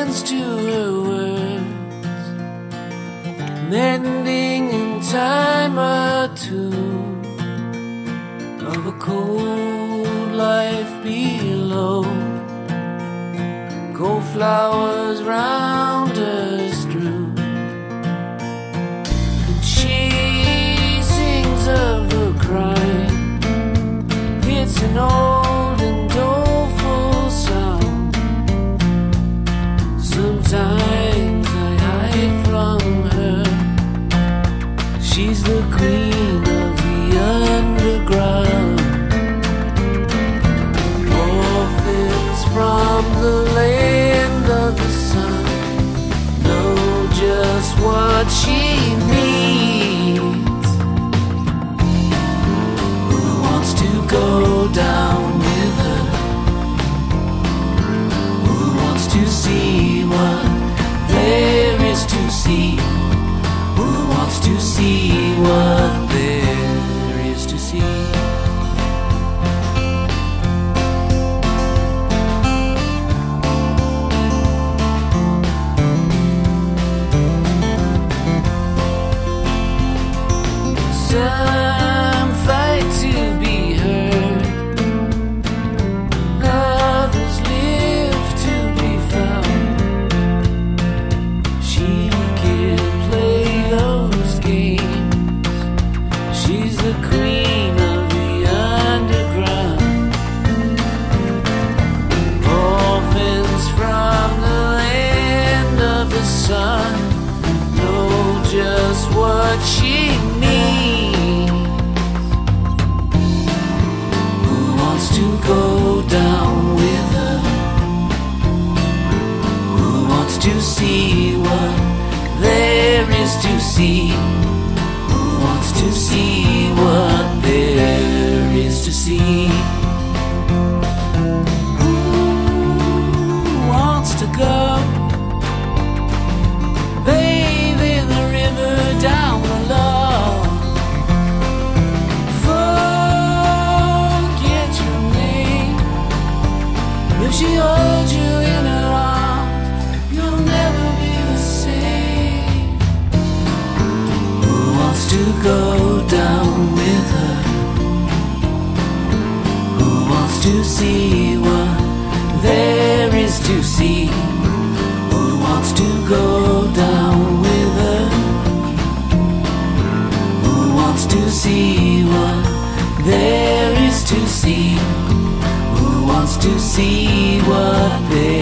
listens to her words, mending in time or two of a cold life below. Cold flowers round her strew, and she sings of her crying. It's an old and doleful song. Sometimes I hide from her. She's the queen of the underground. Orphans from the land of the sun know just what she needs. Who wants to go down with her? Who wants to see what there is to see? Who wants to see what there is to see? Some fight to be heard, others live to be found. She can play those games. She's the queen of the underground. Orphans from the land of the sun know just what she needs. To go down with her? Who wants to see what there is to see? Who wants to see what there is to see? Who wants to go bathe in the river down below? If she holds you in her arms, you'll never be the same. Who wants to go down with her? Who wants to see what there is to see? Who wants to go down with her? Who wants to see what there is to see? Wants to see what they